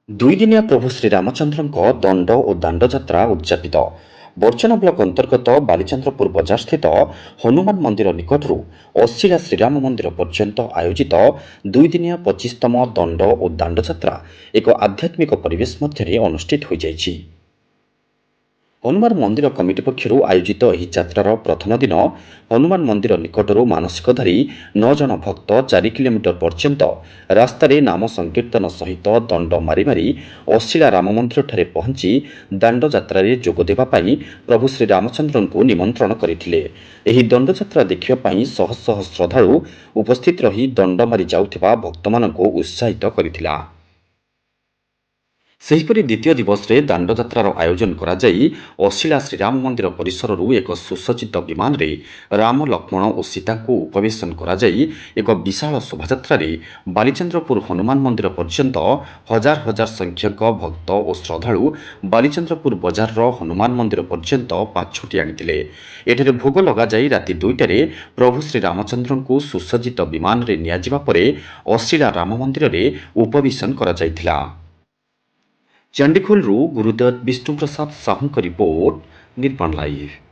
ଦୁଇଦିନିଆ ପ୍ରଭୁ ଶ୍ରୀରାମଚନ୍ଦ୍ରଙ୍କ ଦଣ୍ଡ ଓ ଦାଣ୍ଡଯାତ୍ରା ଉଦ୍ଯାପିତ। ବର୍ଚ୍ଚନା ବ୍ଲକ ଅନ୍ତର୍ଗତ ବାଲିଚନ୍ଦ୍ରପୁର ବଜାରସ୍ଥିତ ହନୁମାନ ମନ୍ଦିର ନିକଟରୁ ଅଶିଳା ଶ୍ରୀରାମ ମନ୍ଦିର ପର୍ଯ୍ୟନ୍ତ ଆୟୋଜିତ ଦୁଇଦିନିଆ 25ତମ ଦଣ୍ଡ ଓ ଦାଣ୍ଡଯାତ୍ରା ଏକ ଆଧ୍ୟାତ୍ମିକ ପରିବେଶ ମଧ୍ୟରେ ଅନୁଷ୍ଠିତ ହୋଇଯାଇଛି। ହନୁମାନ ମନ୍ଦିର କମିଟି ପକ୍ଷରୁ ଆୟୋଜିତ ଏହି ଯାତ୍ରାର ପ୍ରଥମ ଦିନ ହନୁମାନ ମନ୍ଦିର ନିକଟରୁ ମାନସିକ ଧରି 9 ଜଣ ଭକ୍ତ 4 କିଲୋମିଟର ପର୍ଯ୍ୟନ୍ତ ରାସ୍ତାରେ ନାମ ସଂକୀର୍ତ୍ତନ ସହିତ ଦଣ୍ଡ ମାରି ମାରି ଅଶିଳା ରାମ ମନ୍ଦିରଠାରେ ପହଞ୍ଚି ଦାଣ୍ଡଯାତ୍ରାରେ ଯୋଗ ଦେବା ପାଇଁ ପ୍ରଭୁ ଶ୍ରୀରାମଚନ୍ଦ୍ରଙ୍କୁ ନିମନ୍ତ୍ରଣ କରିଥିଲେ। ଏହି ଦଣ୍ଡଯାତ୍ରା ଦେଖିବା ପାଇଁ ଶହ ଶହ ଶ୍ରଦ୍ଧାଳୁ ଉପସ୍ଥିତ ରହି ଦଣ୍ଡ ମାରି ଯାଉଥିବା ଭକ୍ତମାନଙ୍କୁ ଉତ୍ସାହିତ କରିଥିଲା। ସେହିପରି ଦ୍ୱିତୀୟ ଦିବସରେ ଦାଣ୍ଡଯାତ୍ରାର ଆୟୋଜନ କରାଯାଇ ଅଶିଳା ଶ୍ରୀରାମ ମନ୍ଦିର ପରିସରରୁ ଏକ ସୁସଜ୍ଜିତ ବିମାନରେ ରାମ ଲକ୍ଷ୍ମଣ ଓ ସୀତାଙ୍କୁ ଉପବେଶନ କରାଯାଇ ଏକ ବିଶାଳ ଶୋଭାଯାତ୍ରାରେ ବାଲିଚନ୍ଦ୍ରପୁର ହନୁମାନ ମନ୍ଦିର ପର୍ଯ୍ୟନ୍ତ ହଜାର ହଜାର ସଂଖ୍ୟକ ଭକ୍ତ ଓ ଶ୍ରଦ୍ଧାଳୁ ବାଲିଚନ୍ଦ୍ରପୁର ବଜାରର ହନୁମାନ ମନ୍ଦିର ପର୍ଯ୍ୟନ୍ତ ପାଛୋଟି ଆଣିଥିଲେ। ଏଠାରେ ଭୋଗ ଲଗାଯାଇ ରାତି 2ଟାରେ ପ୍ରଭୁ ଶ୍ରୀରାମଚନ୍ଦ୍ରଙ୍କୁ ସୁସଜ୍ଜିତ ବିମାନରେ ନିଆଯିବା ପରେ ଅଶିଳା ରାମ ମନ୍ଦିରରେ ଉପବେଶନ କରାଯାଇଥିଲା। ଚଣ୍ଡିଖୋଲରୁ ଗୁରୁଦତ୍ତ ବିଷ୍ଣୁପ୍ରସାଦ ସାହୁଙ୍କ ରିପୋର୍ଟ, ନିର୍ମାଣ ଲାଇଭ୍।